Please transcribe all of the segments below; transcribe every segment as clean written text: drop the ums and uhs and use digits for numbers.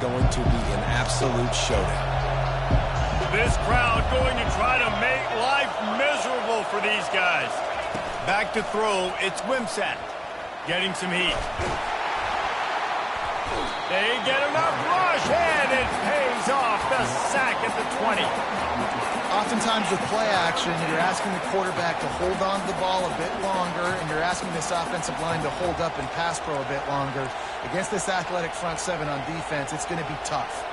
Going to be an absolute showdown. This crowd going to try to make life miserable for these guys. Back to throw, it's Wimsatt. Getting some heat. They get enough rush, and it pays off. The sack at the 20. Oftentimes with play action, you're asking the quarterback to hold on to the ball a bit longer, and you're asking this offensive line to hold up and pass pro a bit longer. Against this athletic front seven on defense, it's going to be tough.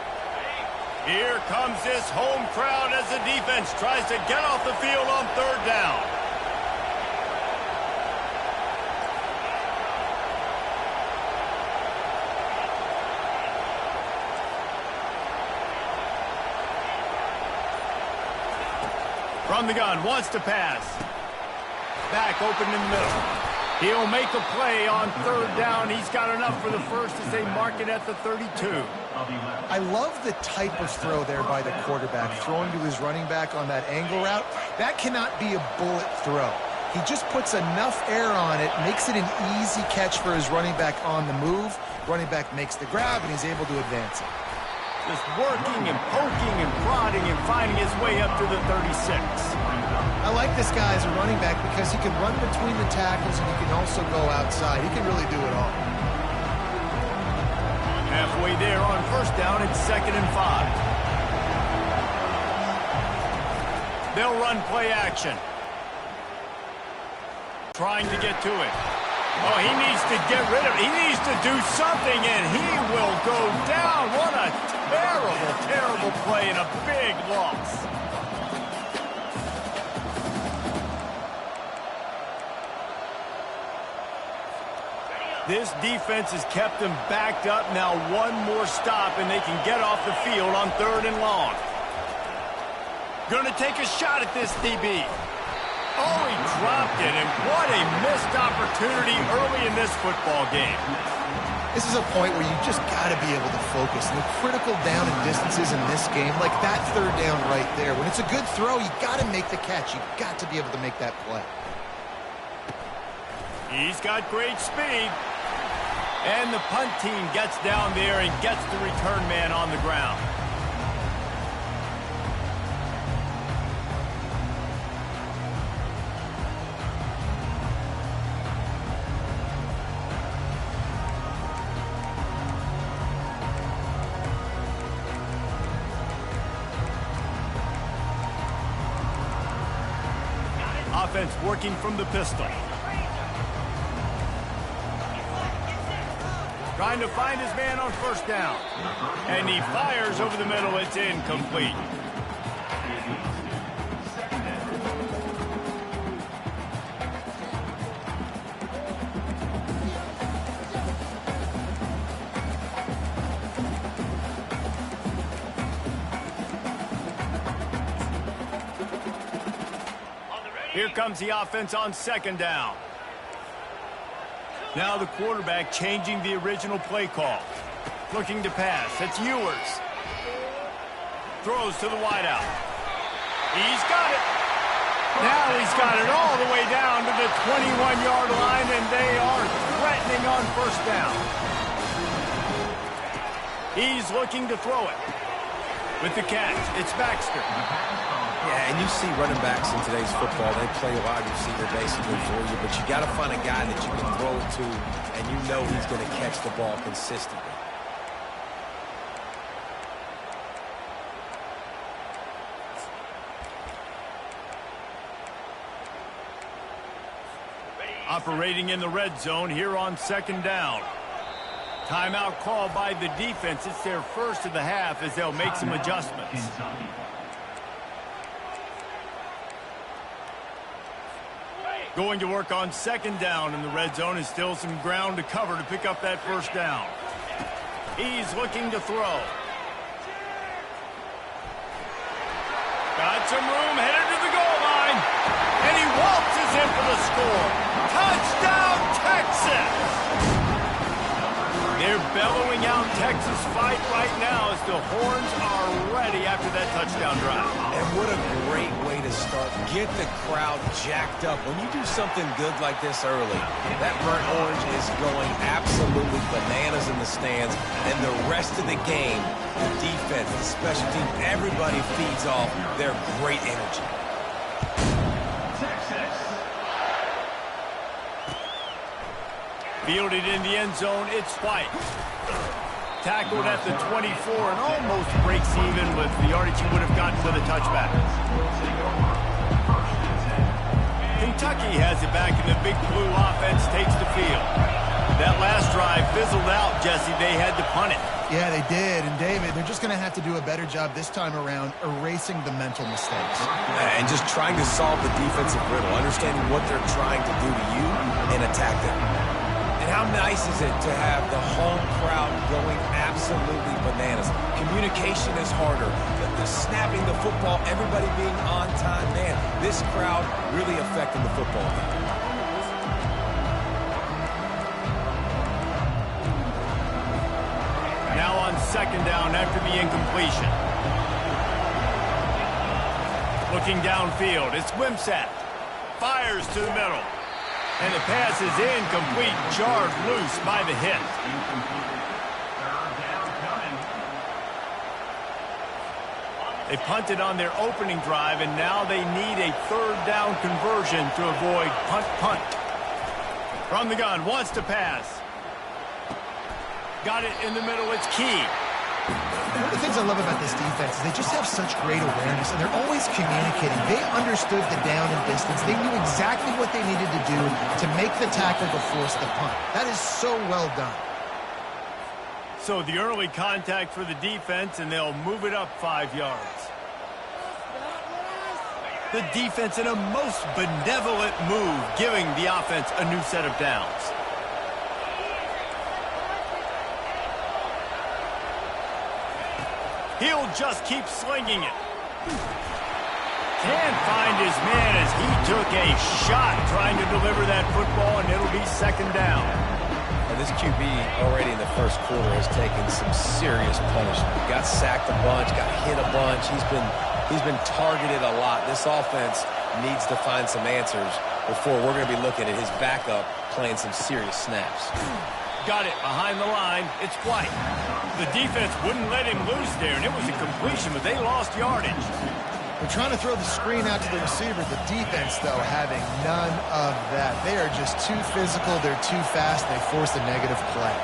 Here comes this home crowd as the defense tries to get off the field on third down. From the gun, wants to pass. Back open in the middle. He'll make a play on third down. He's got enough for the first as they mark it at the 32. I love the type of throw there by the quarterback, throwing to his running back on that angle route. That cannot be a bullet throw. He just puts enough air on it, makes it an easy catch for his running back on the move. Running back makes the grab, and he's able to advance it. Just working and poking and prodding and finding his way up to the 36. I like this guy as a running back because he can run between the tackles and he can also go outside. He can really do it all. Halfway there on first down, it's 2nd and 5. They'll run play action. Trying to get to it. Oh, he needs to get rid of it. He needs to do something, and he will go down. What a terrible, terrible play and a big loss. This defense has kept them backed up. Now one more stop, and they can get off the field on 3rd and long. Gonna take a shot at this DB. Oh, he dropped it, and what a missed opportunity early in this football game. This is a point where you just got to be able to focus. And the critical down and distances in this game, like that third down right there, when it's a good throw, you got to make the catch. You got to be able to make that play. He's got great speed. And the punt team gets down there and gets the return man on the ground. Offense working from the pistol. Trying to find his man on first down. And he fires over the middle. It's incomplete. Here comes the offense on 2nd down. Now the quarterback changing the original play call. Looking to pass. It's Ewers. Throws to the wideout. He's got it. Now he's got it all the way down to the 21-yard line, and they are threatening on first down. He's looking to throw it. With the catch, it's Baxter. Yeah, and you see running backs in today's football, they play wide receiver basically for you, but you got to find a guy that you can throw it to, and you know he's going to catch the ball consistently. Operating in the red zone here on 2nd down. Timeout called by the defense. It's their first of the half as they'll make some adjustments. Going to work on 2nd down in the red zone is still some ground to cover to pick up that first down. He's looking to throw. Got some room, headed to the goal line. And he waltzes in for the score. Touchdown, Texas! They're bellowing out Texas fight right now as the horns are ready after that touchdown drive. And what a great way to start. Get the crowd jacked up. When you do something good like this early, that burnt orange is going absolutely bananas in the stands. And the rest of the game, the defense, the special team, everybody feeds off their great energy. Fielded in the end zone, it's White. Tackled at the 24 and almost breaks even with the yardage he would have gotten with a touchback. Kentucky has it back, and the Big Blue offense takes the field. That last drive fizzled out, Jesse. They had to punt it. Yeah, they did. And, David, they're just going to have to do a better job this time around erasing the mental mistakes. And just trying to solve the defensive riddle, understanding what they're trying to do to you and attack them. And how nice is it to have the home crowd going absolutely bananas? Communication is harder. The snapping the football, everybody being on time. Man, this crowd really affecting the football game. Now on second down after the incompletion. Looking downfield, it's Wimsatt. Fires to the middle. And the pass is incomplete, jarred loose by the hit. They punted on their opening drive, and now they need a third down conversion to avoid punt. From the gun, wants to pass. Got it in the middle, it's Key. One of the things I love about this defense is they just have such great awareness, and they're always communicating. They understood the down and distance. They knew exactly what they needed to do to make the tackle to force the punt. That is so well done. So the early contact for the defense, and they'll move it up 5 yards. The defense in a most benevolent move, giving the offense a new set of downs. He'll just keep slinging it. Can't find his man as he took a shot trying to deliver that football, and it'll be second down. And this QB already in the first quarter has taken some serious punishment. Got sacked a bunch, got hit a bunch. He's been targeted a lot. This offense needs to find some answers before we're going to be looking at his backup playing some serious snaps. Got it behind the line. It's White. The defense wouldn't let him loose there, and it was a completion, but they lost yardage. They're trying to throw the screen out to the receiver. The defense, though, having none of that. They are just too physical. They're too fast. They force a negative play.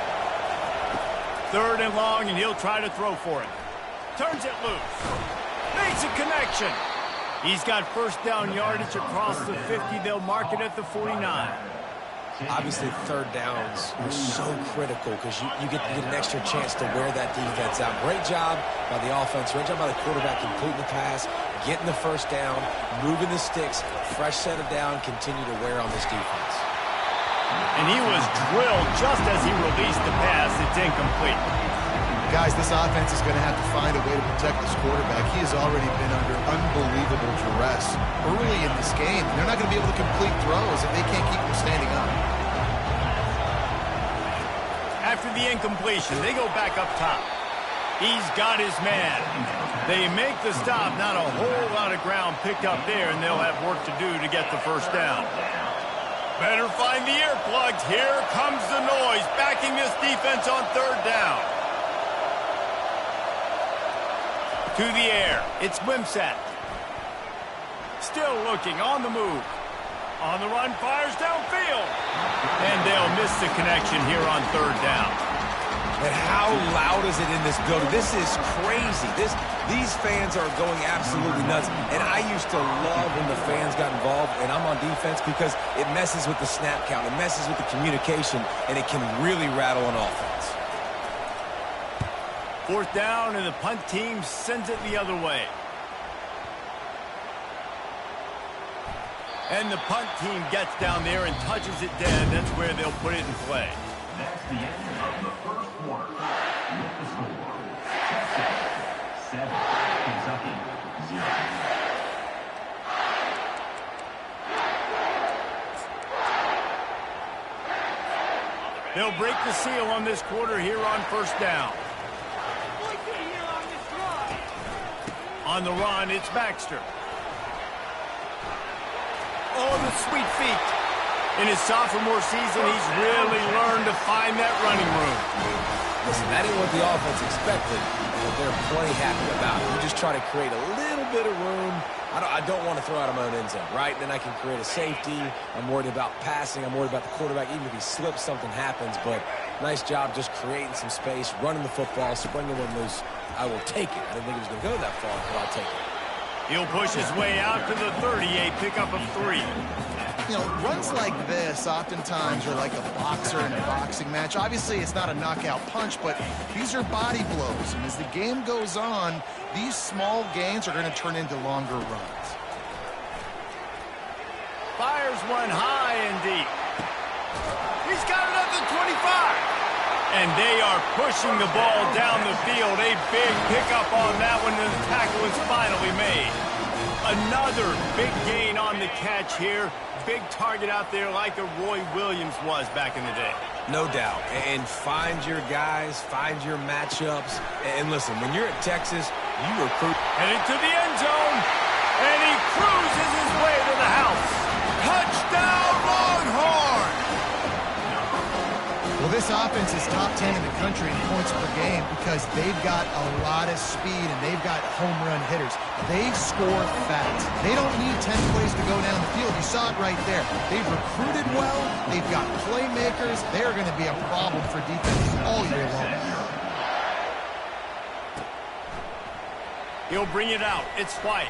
Third and long, and he'll try to throw for it. Turns it loose. Makes a connection. He's got first down yardage across the 50. They'll mark it at the 49. Obviously, third downs are so critical because you get an extra chance to wear that defense out. Great job by the offense. Great job by the quarterback completing the pass, getting the first down, moving the sticks, fresh set of down, continue to wear on this defense. And he was drilled just as he released the pass. It's incomplete. Guys, this offense is going to have to find a way to protect this quarterback. He has already been under unbelievable duress early in this game. They're not going to be able to complete throws if they can't keep him standing up. After the incompletion, they go back up top. He's got his man. They make the stop. Not a whole lot of ground picked up there, and they'll have work to do to get the first down. Better find the earplugs. Here comes the noise, backing this defense on third down. To the air, it's Wimsatt. Still looking, on the move. On the run, fires downfield. And they'll miss the connection here on third down. And how loud is it in this building? This is crazy. These fans are going absolutely nuts. And I used to love when the fans got involved, and I'm on defense, because it messes with the snap count. It messes with the communication, and it can really rattle an offense. Fourth down, and the punt team sends it the other way. And the punt team gets down there and touches it dead. That's where they'll put it in play. That's the end of the first quarter. With the score, Texas 7, Kentucky 0. They'll break the seal on this quarter here on first down. On the run, it's Baxter. Oh, the sweet feet. In his sophomore season, he's really learned to find that running room. Listen, that ain't what the offense expected, but they're plenty happy about it. You just try to create a little bit of room. I don't want to throw out of my own end zone, right? Then I can create a safety. I'm worried about passing. I'm worried about the quarterback. Even if he slips, something happens. But nice job just creating some space, running the football, springing one loose. I will take it. I didn't think it was going to go that far, but I'll take it. He'll push his way out to the 30, a pickup of 3. You know, runs like this oftentimes are like a boxer in a boxing match. Obviously, it's not a knockout punch, but these are body blows. And as the game goes on, these small gains are going to turn into longer runs. Fires one high and deep. He's got it up to 25. And they are pushing the ball down the field. A big pickup on that one, and the tackle is finally made. Another big gain on the catch here. Big target out there like a Roy Williams was back in the day. No doubt. And find your guys, find your matchups. And listen, when you're at Texas, you recruit. Headed to the end zone, and he cruises his way to the house. Touchdown, Longhorn! Well, this offense is top 10 in the country in points per game because they've got a lot of speed and they've got home run hitters. They score fast. They don't need 10 plays to go down the field. You saw it right there. They've recruited well. They've got playmakers. They're going to be a problem for defenses all year long. He'll bring it out. It's White.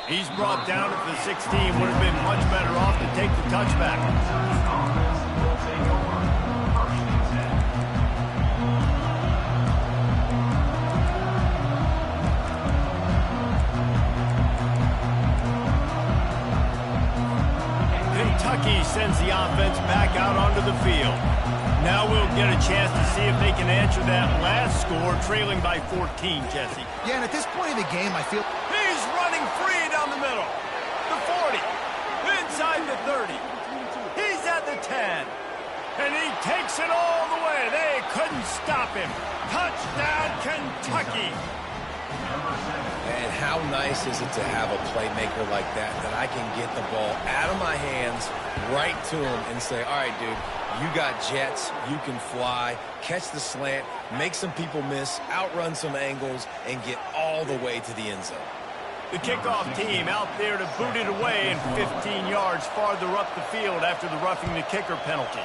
He's brought down at the 16. Would have been much better off to take the touchback. Kentucky sends the offense back out onto the field. Now we'll get a chance to see if they can answer that last score, trailing by 14, Jesse. Yeah, and at this point in the game, I feel... He's running free down the middle. The 40. Inside the 30. He's at the 10. And he takes it all the way. They couldn't stop him. Touchdown, Kentucky. And how nice is it to have a playmaker like that I can get the ball out of my hands right to him and say, all right, dude, you got jets, you can fly, catch the slant, make some people miss, outrun some angles, and get all the way to the end zone. The kickoff team out there to boot it away and 15 yards farther up the field after the roughing the kicker penalty.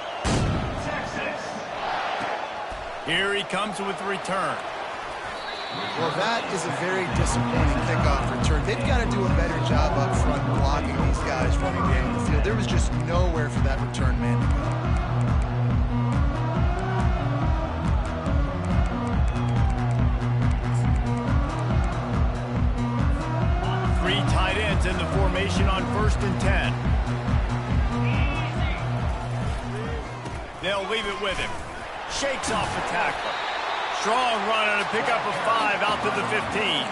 Here he comes with the return. Well, that is a very disappointing kickoff return. They've got to do a better job up front blocking these guys running down the field. There was just nowhere for that return man to go. Three tight ends in the formation on 1st and 10. They'll leave it with him. Shakes off the tackle. Strong run and a pickup of 5 out to the 15.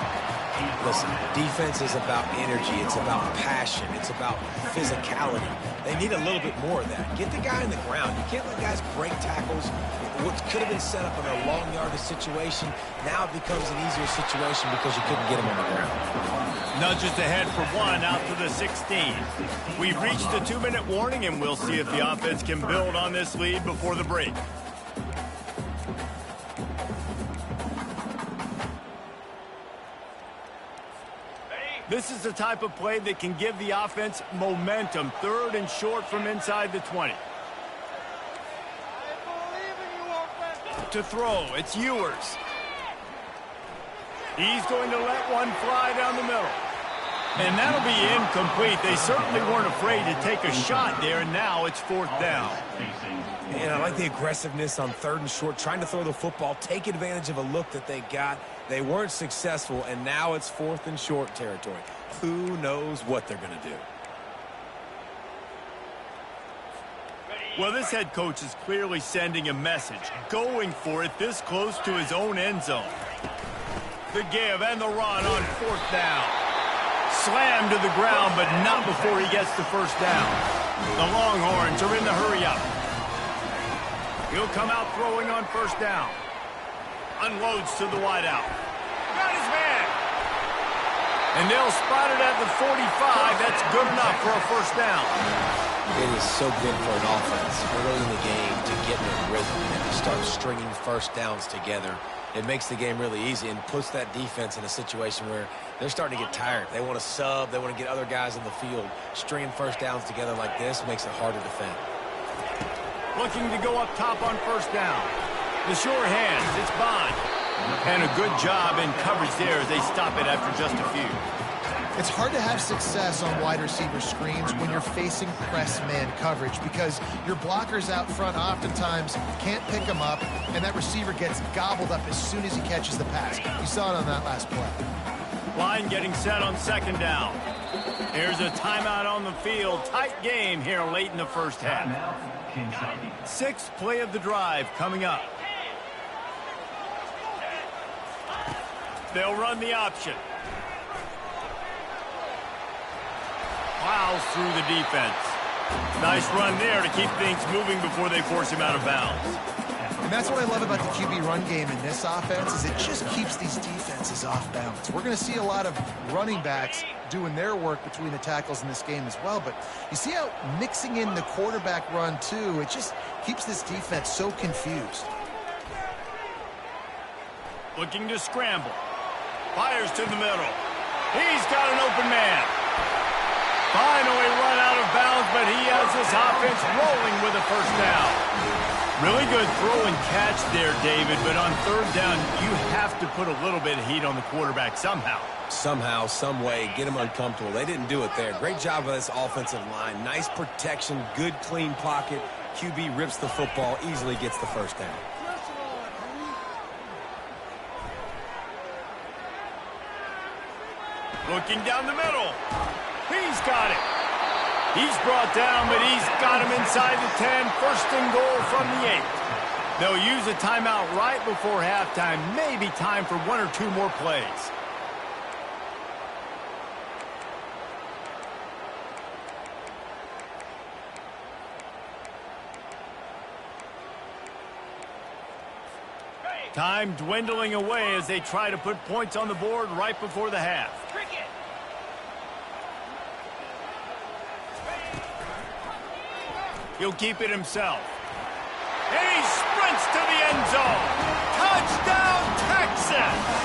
Listen, defense is about energy. It's about passion. It's about physicality. They need a little bit more of that. Get the guy in the ground. You can't let guys break tackles. What could have been set up in a long yardage situation, now it becomes an easier situation because you couldn't get him on the ground. Nudges ahead for 1 out to the 16. We've reached the 2-minute warning, and we'll see if the offense can build on this lead before the break. This is the type of play that can give the offense momentum. 3rd and short from inside the 20. To throw, it's Ewers. He's going to let one fly down the middle. And that'll be incomplete. They certainly weren't afraid to take a shot there, and now it's 4th down. And I like the aggressiveness on 3rd and short, trying to throw the football, take advantage of a look that they got. They weren't successful, and now it's 4th and short territory. Who knows what they're going to do? Well, this head coach is clearly sending a message, going for it this close to his own end zone. The give and the run on 4th down. Slammed to the ground, but not before he gets the 1st down. The Longhorns are in the hurry-up. He'll come out throwing on 1st down. Unloads to the wideout. Got his man. And they'll spot it at the 45. That's good enough for a first down. It is so good for an offense early in the game to get in a rhythm and to start stringing first downs together. It makes the game really easy and puts that defense in a situation where they're starting to get tired. They want to sub. They want to get other guys in the field. Stringing first downs together like this makes it hard to defend. Looking to go up top on first down. The sure hands. It's Bond. And a good job in coverage there as they stop it after just a few. It's hard to have success on wide receiver screens when you're facing press man coverage because your blockers out front oftentimes can't pick them up, and that receiver gets gobbled up as soon as he catches the pass. You saw it on that last play. Line getting set on second down. Here's a timeout on the field. Tight game here late in the first half. Sixth play of the drive coming up. They'll run the option. Plows through the defense. Nice run there to keep things moving before they force him out of bounds. And that's what I love about the QB run game in this offense is it just keeps these defenses off balance. We're going to see a lot of running backs doing their work between the tackles in this game as well. But you see how mixing in the quarterback run too, it just keeps this defense so confused. Looking to scramble. Fires to the middle. He's got an open man. Finally run out of bounds, but he has this offense rolling with a first down. Really good throw and catch there, David, but on third down, you have to put a little bit of heat on the quarterback somehow. Somehow, some way, get him uncomfortable. They didn't do it there. Great job by this offensive line. Nice protection, good clean pocket. QB rips the football, easily gets the first down. Looking down the middle. He's got it. He's brought down, but he's got him inside the 10. First and goal from the 8. They'll use a timeout right before halftime. Maybe time for one or two more plays. Time dwindling away as they try to put points on the board right before the half. He'll keep it himself. And he sprints to the end zone. Touchdown, Texas!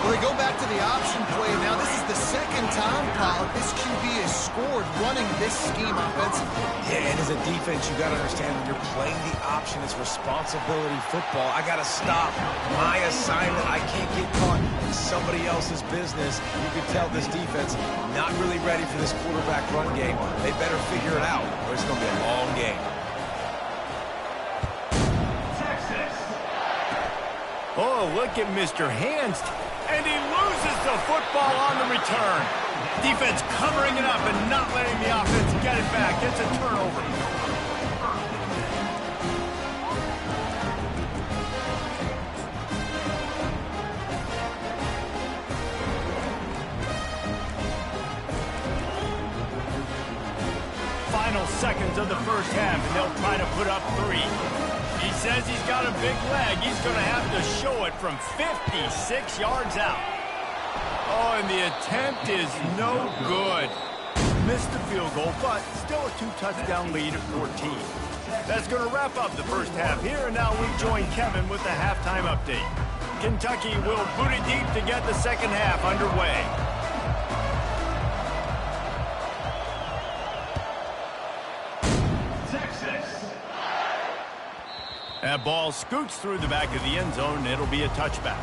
Well, they go back to the option play. Now this is the second time, Pollard, this QB has scored running this scheme offensively. Yeah, and as a defense, you got to understand when you're playing the option, it's responsibility football. I got to stop my assignment. I can't get caught in somebody else's business. You can tell this defense not really ready for this quarterback run game. They better figure it out, or it's going to be a long game. Texas. Oh, look at Mr. Hands. And he loses the football on the return. Defense covering it up and not letting the offense get it back. It's a turnover. Final seconds of the first half, and they'll try to put up 3. He says he's got a big leg. He's going to have to show it from 56 yards out. Oh, and the attempt is no good. Missed the field goal, but still a 2-touchdown lead at 14. That's going to wrap up the first half here, and now we join Kevin with the halftime update. Kentucky will boot it deep to get the second half underway. That ball scoots through the back of the end zone, and it'll be a touchback.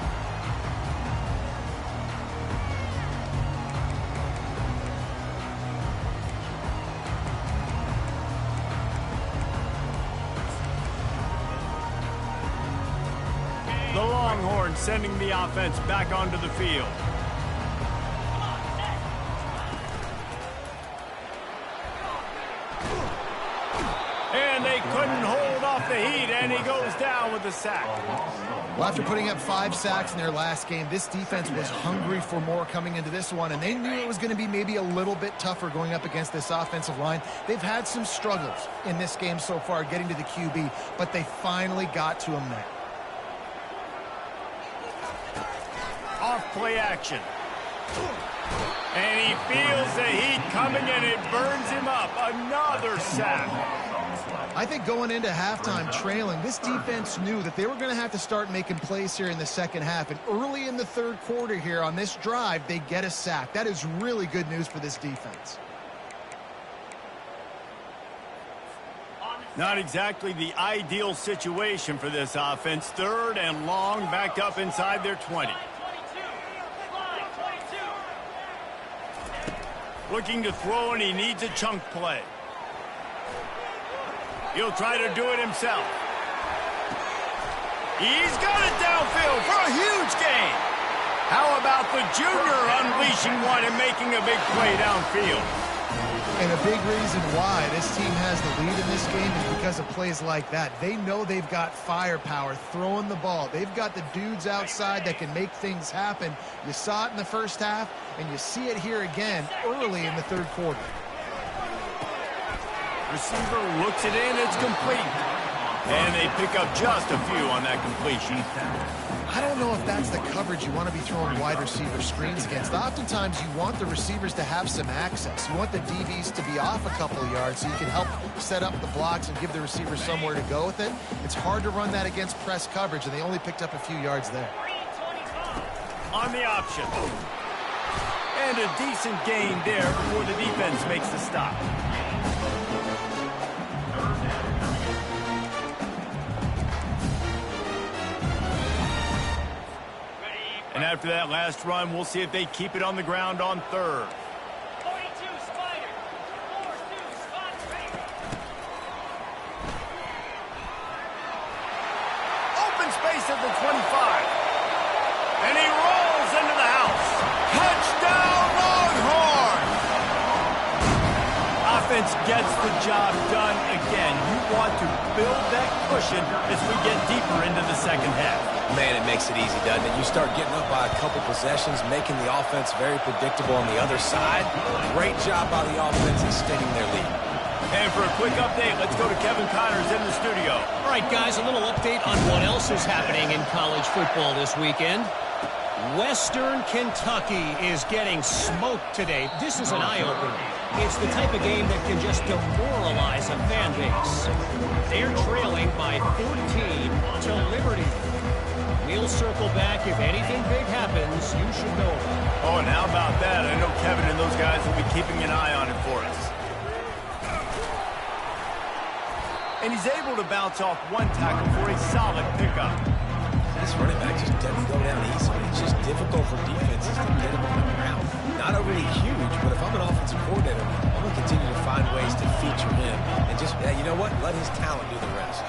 The Longhorns sending the offense back onto the field. And they couldn't hold off the heat, and he goes down with the sack. Well, after putting up 5 sacks in their last game, this defense was hungry for more coming into this one, and they knew it was going to be maybe a little bit tougher going up against this offensive line. They've had some struggles in this game so far getting to the QB, but they finally got to him there. Off play action. And he feels the heat coming, and it burns him up. Another sack. I think going into halftime trailing, this defense knew that they were going to have to start making plays here in the second half. And early in the third quarter here on this drive, they get a sack. That is really good news for this defense. Not exactly the ideal situation for this offense. Third and long, backed up inside their 20. Looking to throw, and he needs a chunk play. He'll try to do it himself. He's got it downfield for a huge gain. How about the junior unleashing one and making a big play downfield? And a big reason why this team has the lead in this game is because of plays like that. They know they've got firepower throwing the ball. They've got the dudes outside that can make things happen. You saw it in the first half, and you see it here again early in the third quarter. Receiver looks it in, it's complete. And they pick up just a few on that completion. I don't know if that's the coverage you want to be throwing wide receiver screens against. Oftentimes, you want the receivers to have some access. You want the DBs to be off a couple of yards so you can help set up the blocks and give the receivers somewhere to go with it. It's hard to run that against press coverage, and they only picked up a few yards there. On the option. And a decent gain there before the defense makes the stop. And after that last run, we'll see if they keep it on the ground on third. 42 Spider. 4-2 spot ready. Open space at the 25. And he rolls into the house. Touchdown, Longhorn! Offense gets the job done again. You want to build that cushion as we get deeper into the second half. Man, it makes it easy, doesn't it? You start getting up by a couple possessions, making the offense very predictable on the other side. Great job by the offense extending their lead. And for a quick update, let's go to Kevin Connors in the studio. All right, guys, a little update on what else is happening in college football this weekend. Western Kentucky is getting smoked today. This is an eye-opener. It's the type of game that can just demoralize a fan base. They're trailing by 14 to Liberty. We'll circle back. If anything big happens, you should know about it. Oh, and how about that? I know Kevin and those guys will be keeping an eye on it for us. And he's able to bounce off one tackle for a solid pickup. This running back just doesn't go down easily. It's just difficult for defenses to get him on the ground. Not overly huge, but if I'm an offensive coordinator, I'm going to continue to find ways to feature him and just, you know what, let his talent do the rest.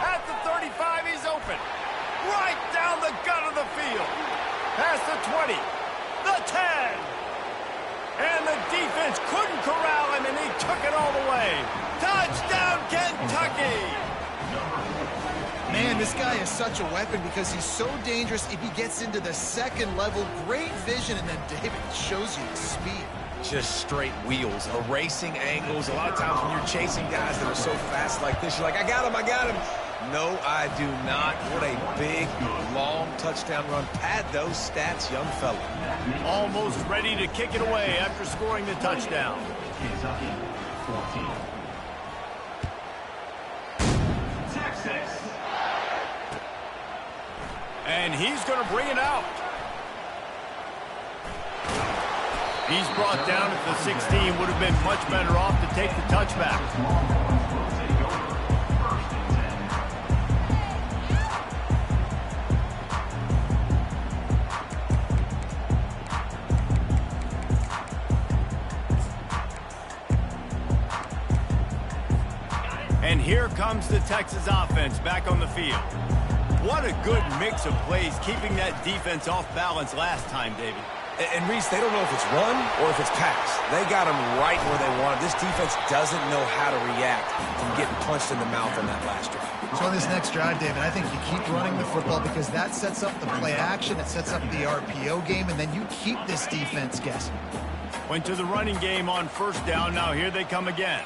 At the 35, he's open. Right down the gut of the field. Past the 20, the 10. And the defense couldn't corral him, and he took it all the way. Touchdown, Kentucky! Man, this guy is such a weapon because he's so dangerous if he gets into the second level. Great vision, and then David shows you the speed. Just straight wheels, erasing angles. A lot of times when you're chasing guys that are so fast like this, you're like, I got him, I got him. No, I do not. What a big, long touchdown run. Pad those stats, young fella. Almost ready to kick it away after scoring the touchdown. Kentucky 14. Texas. And he's going to bring it out. He's brought down at the 16. Would have been much better off to take the touchback. And here comes the Texas offense back on the field. What a good mix of plays, keeping that defense off balance last time, David. And Reese, they don't know if it's run or if it's pass. They got them right where they want it. This defense doesn't know how to react from getting punched in the mouth on that last drive. So on this next drive, David, I think you keep running the football because that sets up the play action, it sets up the RPO game, and then you keep this defense guessing. Went to the running game on first down. Now here they come again.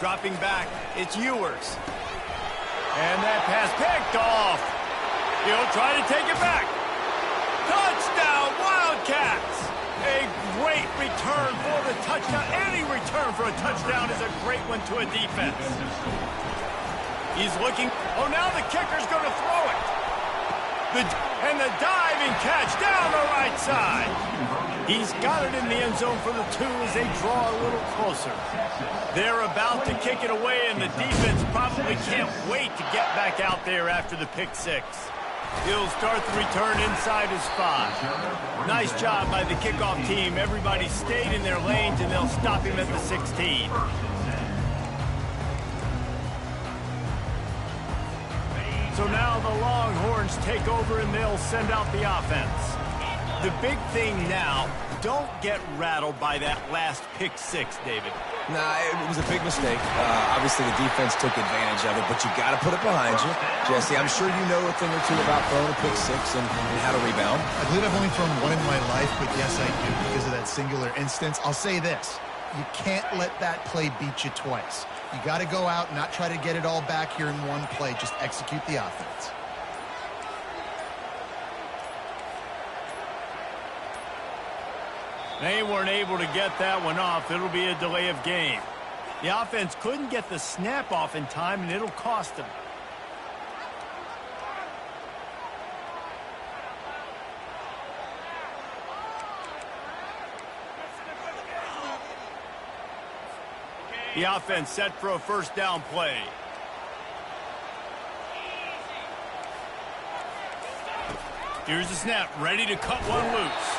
Dropping back, it's Ewers. And that pass picked off. He'll try to take it back. Touchdown, Wildcats! A great return for the touchdown. Any return for a touchdown is a great one to a defense. He's looking. Oh, now the kicker's going to throw it. And the diving catch down the right side. He's got it in the end zone for the 2 as they draw a little closer. They're about to kick it away, and the defense probably can't wait to get back out there after the pick 6. He'll start the return inside his 5. Nice job by the kickoff team. Everybody stayed in their lanes, and they'll stop him at the 16. So now the Longhorns take over, and they'll send out the offense. The big thing now, don't get rattled by that last pick 6, David. Nah, it was a big mistake. Obviously, the defense took advantage of it, but you got to put it behind you. Jesse, I'm sure you know a thing or two about throwing a pick 6 and how to rebound. I believe I've only thrown one in my life, but yes, I do because of that singular instance. I'll say this. You can't let that play beat you twice. You got to go out and not try to get it all back here in one play. Just execute the offense. They weren't able to get that one off. It'll be a delay of game. The offense couldn't get the snap off in time, and it'll cost them. The offense set for a first down play. Here's the snap, ready to cut one loose.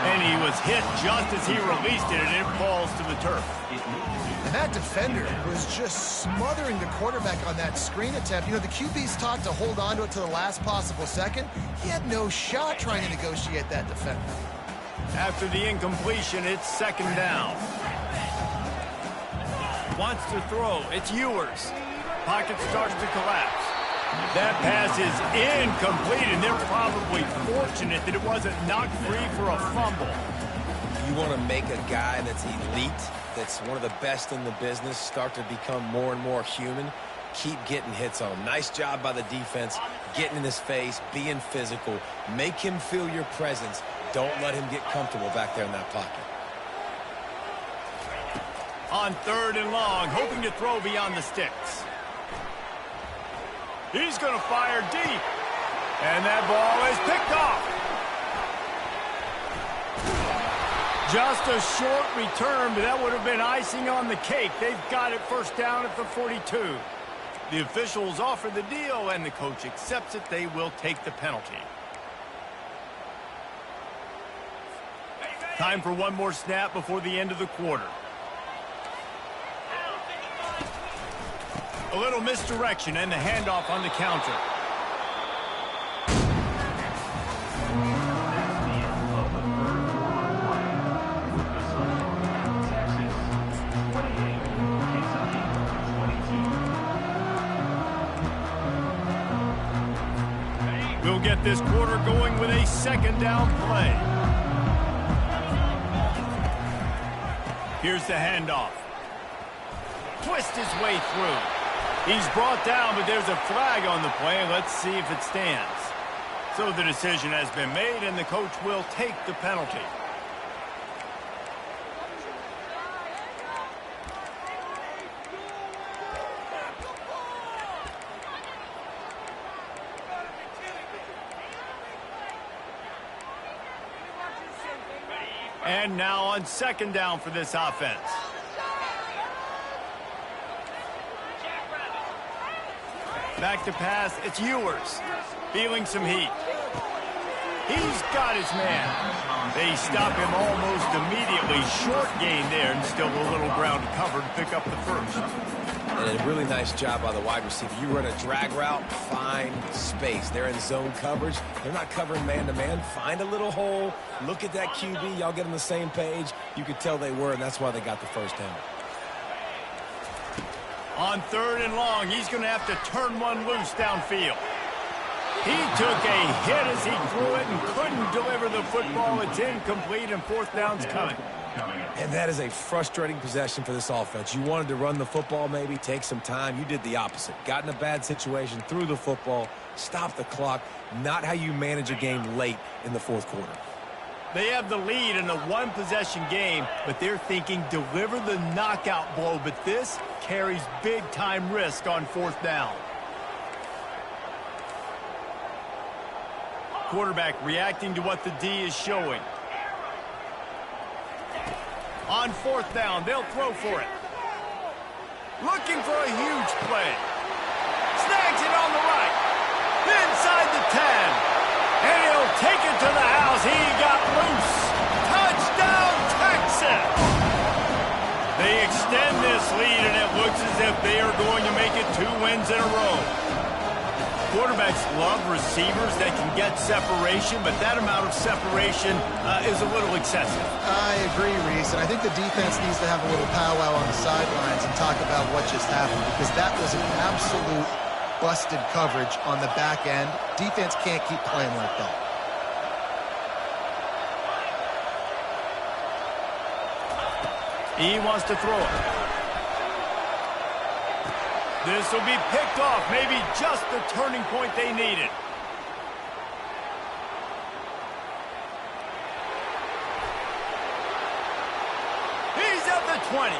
And he was hit just as he released it, and it falls to the turf. And that defender was just smothering the quarterback on that screen attempt. You know, the QB's taught to hold on to it to the last possible second. He had no shot trying to negotiate that defender. After the incompletion, it's second down. Wants to throw. It's Ewers. Pocket starts to collapse. That pass is incomplete, and they're probably fortunate that it wasn't knocked free for a fumble. You want to make a guy that's elite, that's one of the best in the business, start to become more and more human, keep getting hits on him. Nice job by the defense, getting in his face, being physical. Make him feel your presence. Don't let him get comfortable back there in that pocket. On 3rd and long, hoping to throw beyond the sticks. He's going to fire deep. And that ball is picked off. Just a short return, but that would have been icing on the cake. They've got it first down at the 42. The officials offer the deal, and the coach accepts it. They will take the penalty. Time for one more snap before the end of the quarter. A little misdirection and the handoff on the counter. We'll get this quarter going with a second down play. Here's the handoff. Twist his way through. He's brought down, but there's a flag on the play. Let's see if it stands. So the decision has been made, and the coach will take the penalty. And now on second down for this offense. Back to pass, it's Ewers. Feeling some heat. He's got his man. They stop him almost immediately. Short gain there, and still a little ground to cover to pick up the first. And a really nice job by the wide receiver. You run a drag route, find space. They're in zone coverage. They're not covering man-to-man. Find a little hole. Look at that QB. Y'all get on the same page. You could tell they were, and that's why they got the first down. On 3rd and long, he's going to have to turn one loose downfield. He took a hit as he threw it and couldn't deliver the football. It's incomplete, and 4th down's coming. coming up. And that is a frustrating possession for this offense. You wanted to run the football, maybe take some time. You did the opposite. Got in a bad situation, threw the football, stopped the clock. Not how you manage a game late in the fourth quarter. They have the lead in a one-possession game, but they're thinking deliver the knockout blow, but this carries big-time risk on fourth down. Quarterback reacting to what the D is showing. On fourth down, they'll throw for it. Looking for a huge play. Snags it on the right. Inside the 10. And he'll take it to the house. He got loose. Touchdown, Texas! They extend this lead, and it looks as if they are going to make it 2 wins in a row. Quarterbacks love receivers that can get separation, but that amount of separation is a little excessive. I agree, Reese, and I think the defense needs to have a little powwow on the sidelines and talk about what just happened, because that was an absolute busted coverage on the back end. Defense can't keep playing like that. He wants to throw it. This will be picked off, maybe just the turning point they needed. He's at the 20.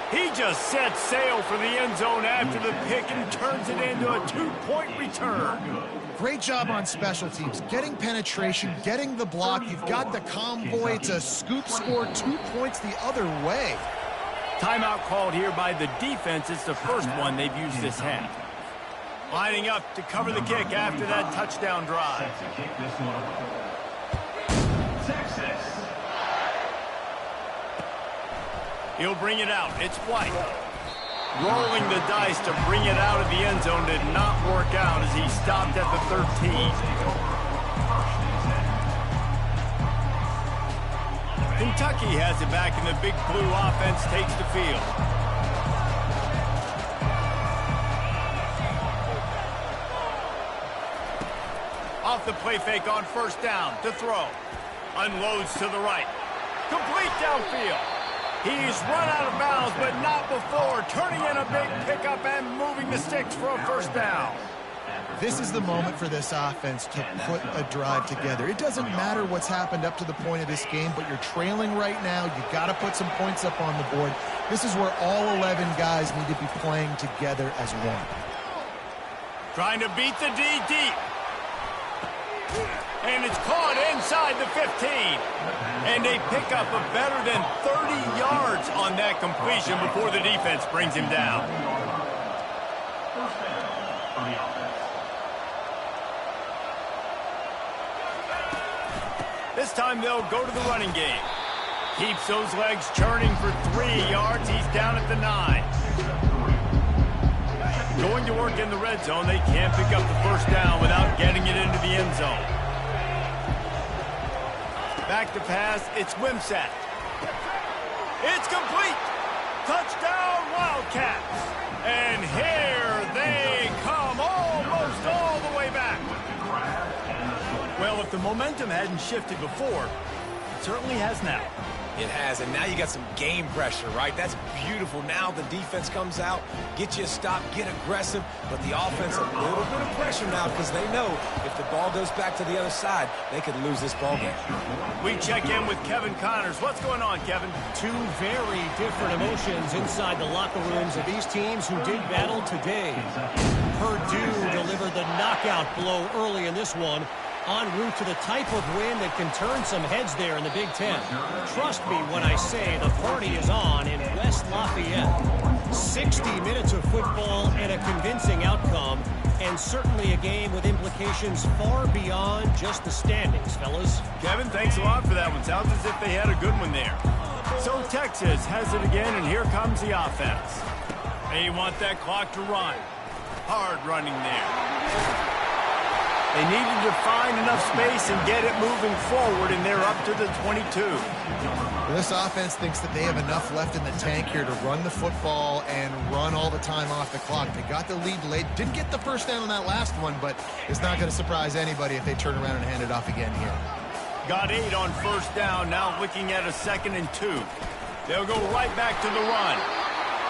He just set sail for the end zone after the pick and turns it into a 2-point return. Great job on special teams, getting penetration, getting the block. You've got the convoy to scoop score 2 points the other way. Timeout called here by the defense. It's the first one they've used this half. Lining up to cover the kick after that touchdown drive. Set to kick this one away. Texas. He'll bring it out. It's White. Rolling the dice to bring it out of the end zone did not work out as he stopped at the 13. Kentucky has it back, and the Big Blue offense takes the field. Off the play fake on first down to throw. Unloads to the right. Complete downfield. He's run out of bounds, but not before. Turning in a big pickup and moving the sticks for a first down. This is the moment for this offense to put a drive together. It doesn't matter what's happened up to the point of this game, but you're trailing right now. You've got to put some points up on the board. This is where all 11 guys need to be playing together as one. Trying to beat the D deep. And it's caught inside the 15. And they pick up a better than 30 yards on that completion before the defense brings him down. First down for the offense. This time they'll go to the running game. Keeps those legs churning for 3 yards. He's down at the 9. Going to work in the red zone. They can't pick up the first down without getting it into the end zone. Back to pass. It's Wimsatt. It's complete. Touchdown, Wildcats. And here they come, almost all the way back. Well, if the momentum hadn't shifted before, it certainly has now. It has, and now you got some game pressure, right? That's beautiful. Now the defense comes out, get you a stop, get aggressive, but the offense a little bit of pressure now because they know if the ball goes back to the other side, they could lose this ball game. We check in with Kevin Connors. What's going on, Kevin? 2 very different emotions inside the locker rooms of these teams who did battle today. Purdue delivered the knockout blow early in this one, en route to the type of win that can turn some heads there in the Big Ten. Trust me when I say the party is on in West Lafayette. 60 minutes of football and a convincing outcome, and certainly a game with implications far beyond just the standings, fellas. Kevin, thanks a lot for that one. Sounds as if they had a good one there. So Texas has it again, and here comes the offense. They want that clock to run. Hard running there. They needed to find enough space and get it moving forward, and they're up to the 22. Well, this offense thinks that they have enough left in the tank here to run the football and run all the time off the clock. They got the lead late. Didn't get the first down on that last one, but it's not going to surprise anybody if they turn around and hand it off again here. Got 8 on first down, now looking at a 2nd and 2. They'll go right back to the run.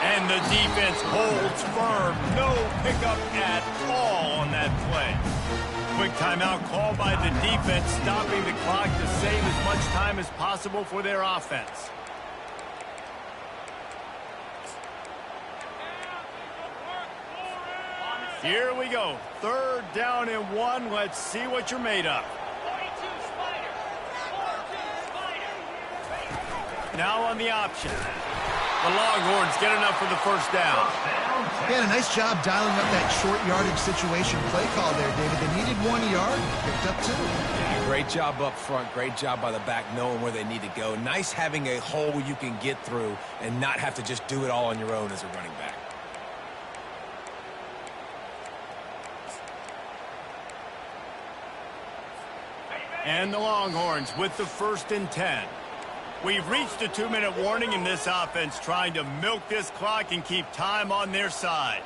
And the defense holds firm. No pickup at all on that play. Quick timeout called by the defense, stopping the clock to save as much time as possible for their offense. Here we go. 3rd down and 1. Let's see what you're made of. 42 Spider. 42 Spider. Now on the option. The Longhorns get enough for the first down. He had a nice job dialing up that short yardage situation play call there, David. They needed 1 yard. Picked up 2. Yeah, great job up front. Great job by the back knowing where they need to go. Nice having a hole you can get through and not have to just do it all on your own as a running back. And the Longhorns with the 1st and 10. We've reached a 2-minute warning in this offense, trying to milk this clock and keep time on their side.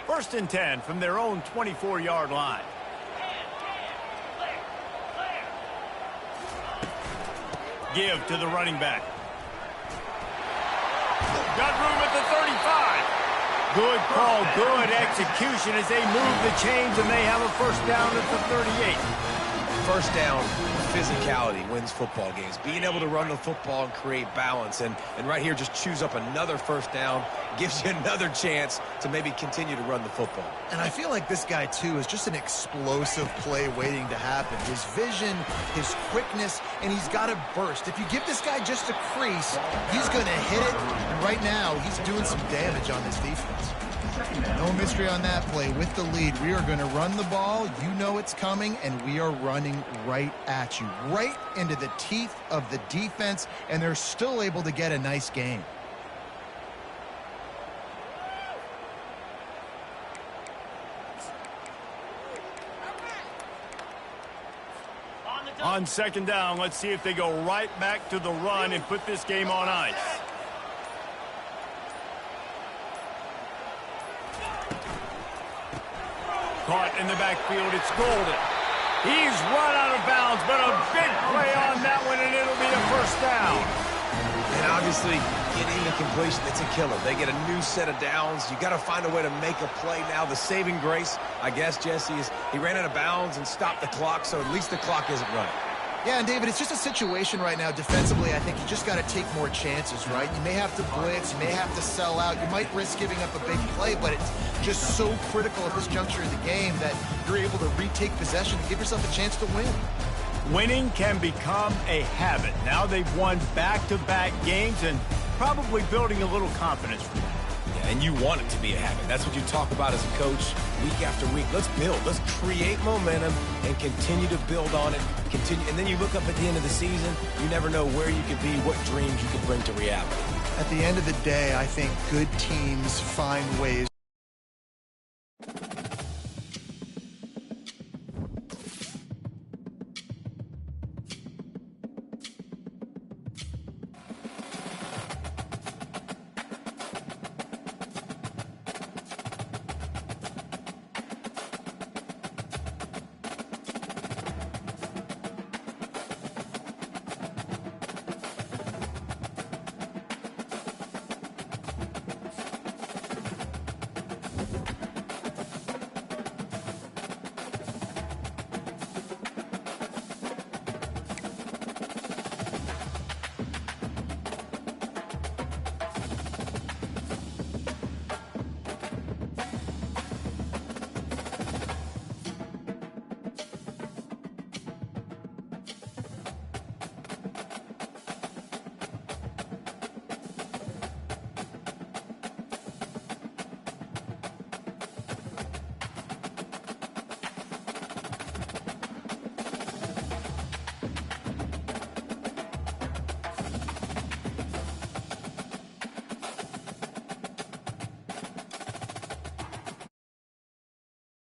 First and 10 from their own 24-yard line. Give to the running back. Got room at the 35. Good call, good execution as they move the chains, and they have a first down at the 38. First down, physicality wins football games. Being able to run the football and create balance. And right here, just choose up another first down, gives you another chance to maybe continue to run the football. And I feel like this guy, too, is just an explosive play waiting to happen. His vision, his quickness, and he's got a burst. If you give this guy just a crease, he's going to hit it. And right now, he's doing some damage on this defense. No mystery on that play. With the lead, we are going to run the ball. You know it's coming, and we are running right at you, right into the teeth of the defense, and they're still able to get a nice gain. On 2nd down, let's see if they go right back to the run and put this game on ice. Caught in the backfield, it's Golden. He's run out of bounds, but a big play on that one, and it'll be a first down. And obviously, getting the completion, it's a killer. They get a new set of downs. You got to find a way to make a play now. The saving grace, I guess, Jesse, is he ran out of bounds and stopped the clock, so at least the clock isn't running. Yeah, and David, it's just a situation right now defensively. I think you just got to take more chances, right? You may have to blitz, you may have to sell out, you might risk giving up a big play, but it's just so critical at this juncture of the game that you're able to retake possession and give yourself a chance to win. Winning can become a habit. Now they've won back-to-back games and probably building a little confidence from that. Yeah, and you want it to be a habit. That's what you talk about as a coach week after week. Let's build. Let's create momentum and continue to build on it. Continue, and then you look up at the end of the season, you never know where you could be, what dreams you could bring to reality. At the end of the day, I think good teams find ways